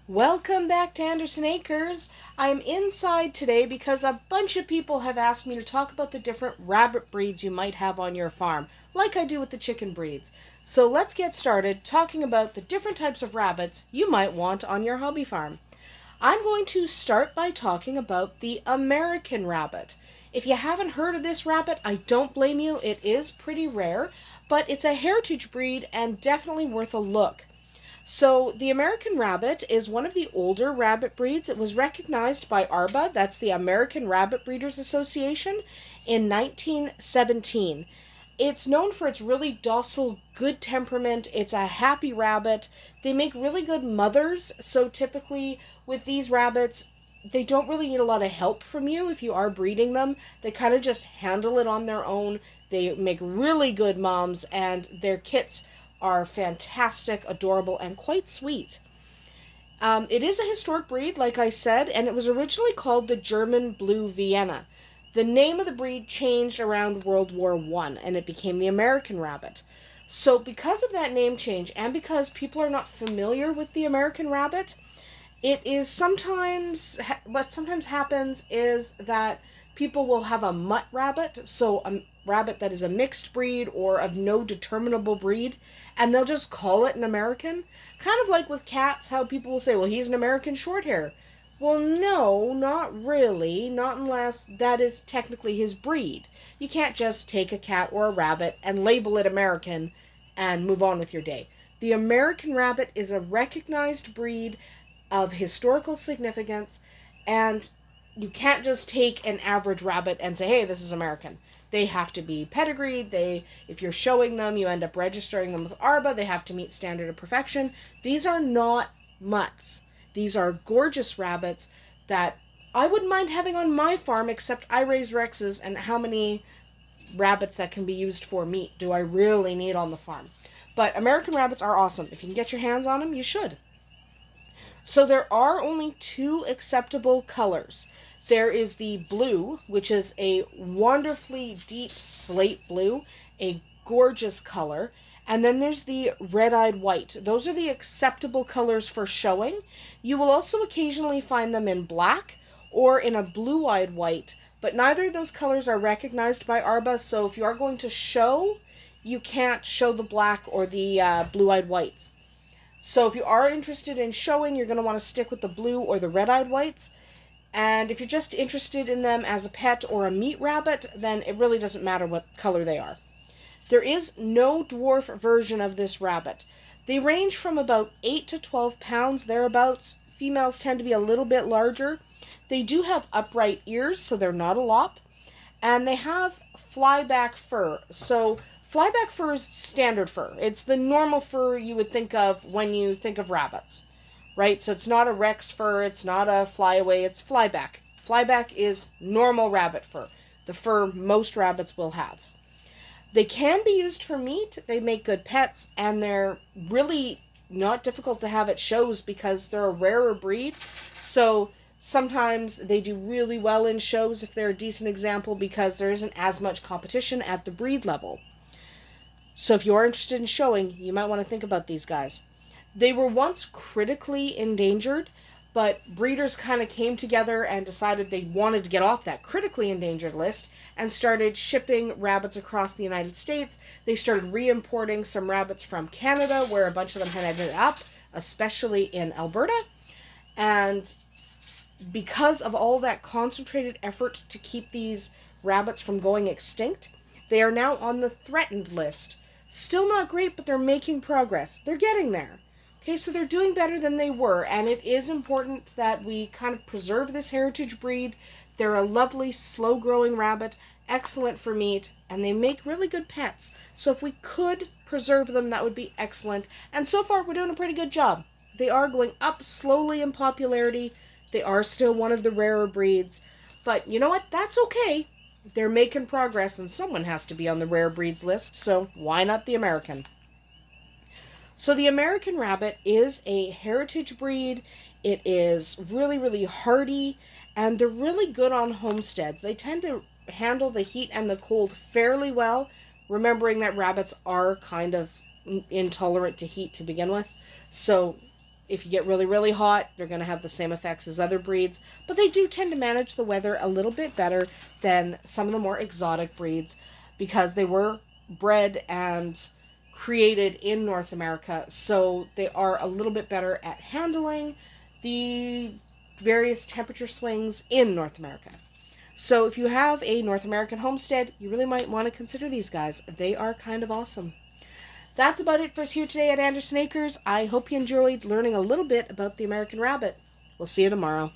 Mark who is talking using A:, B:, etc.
A: Welcome back to Andersen Acres. I'm inside today because a bunch of people have asked me to talk about the different rabbit breeds you might have on your farm, like I do with the chicken breeds. So let's get started talking about the different types of rabbits you might want on your hobby farm. I'm going to start by talking about the American rabbit. If you haven't heard of this rabbit, I don't blame you. It is pretty rare, but it's a heritage breed and definitely worth a look. So the American Rabbit is one of the older rabbit breeds. It was recognized by ARBA, that's the American Rabbit Breeders Association, in 1917. It's known for its really docile, good temperament. It's a happy rabbit. They make really good mothers, so typically with these rabbits, they don't really need a lot of help from you if you are breeding them. They kind of just handle it on their own. They make really good moms, and their kits are fantastic, adorable, and quite sweet. It is a historic breed, like I said, and it was originally called the German Blue Vienna. The name of the breed changed around World War I, and it became the American Rabbit. So because of that name change, and because people are not familiar with the American Rabbit, it is what sometimes happens is that people will have a mutt rabbit, so a rabbit that is a mixed breed or of no determinable breed, and they'll just call it an American. Kind of like with cats, how people will say, well, he's an American Shorthair. Well, no, not really, not unless that is technically his breed. You can't just take a cat or a rabbit and label it American and move on with your day. The American Rabbit is a recognized breed of historical significance, and you can't just take an average rabbit and say, hey, this is American. They have to be pedigreed. If you're showing them, you end up registering them with ARBA. They have to meet standard of perfection. These are not mutts. These are gorgeous rabbits that I wouldn't mind having on my farm, except I raise Rexes, and how many rabbits that can be used for meat do I really need on the farm? But American rabbits are awesome. If you can get your hands on them, you should. So there are only two acceptable colors. There is the blue, which is a wonderfully deep slate blue, a gorgeous color. And then there's the red-eyed white. Those are the acceptable colors for showing. You will also occasionally find them in black or in a blue-eyed white, but neither of those colors are recognized by ARBA, so if you are going to show, you can't show the black or the blue-eyed whites. So if you are interested in showing, you're going to want to stick with the blue or the red-eyed whites. And if you're just interested in them as a pet or a meat rabbit, then it really doesn't matter what color they are. There is no dwarf version of this rabbit. They range from about 8 to 12 pounds, thereabouts. Females tend to be a little bit larger. They do have upright ears, so they're not a lop. And they have flyback fur. So flyback fur is standard fur. It's the normal fur you would think of when you think of rabbits, right? So it's not a Rex fur, it's not a flyaway, it's flyback. Flyback is normal rabbit fur, the fur most rabbits will have. They can be used for meat, they make good pets, and they're really not difficult to have at shows because they're a rarer breed. So sometimes they do really well in shows if they're a decent example because there isn't as much competition at the breed level. So if you're interested in showing, you might want to think about these guys. They were once critically endangered, but breeders kind of came together and decided they wanted to get off that critically endangered list and started shipping rabbits across the United States. They started re-importing some rabbits from Canada, where a bunch of them had ended up, especially in Alberta. And because of all that concentrated effort to keep these rabbits from going extinct, they are now on the threatened list. Still not great, but they're making progress. They're getting there. Okay, so they're doing better than they were, and it is important that we kind of preserve this heritage breed. They're a lovely, slow-growing rabbit, excellent for meat, and they make really good pets. So if we could preserve them, that would be excellent. And so far, we're doing a pretty good job. They are going up slowly in popularity. They are still one of the rarer breeds. But you know what? That's okay. They're making progress, and someone has to be on the rare breeds list, so why not the American? So the American Rabbit is a heritage breed. It is really, really hardy, and they're really good on homesteads. They tend to handle the heat and the cold fairly well, remembering that rabbits are kind of intolerant to heat to begin with. So If you get really, really hot, they're going to have the same effects as other breeds, but they do tend to manage the weather a little bit better than some of the more exotic breeds because they were bred and created in North America, so they are a little bit better at handling the various temperature swings in North America. So if you have a North American homestead, you really might want to consider these guys. They are kind of awesome. That's about it for us here today at Andersen Acres. I hope you enjoyed learning a little bit about the American rabbit. We'll see you tomorrow.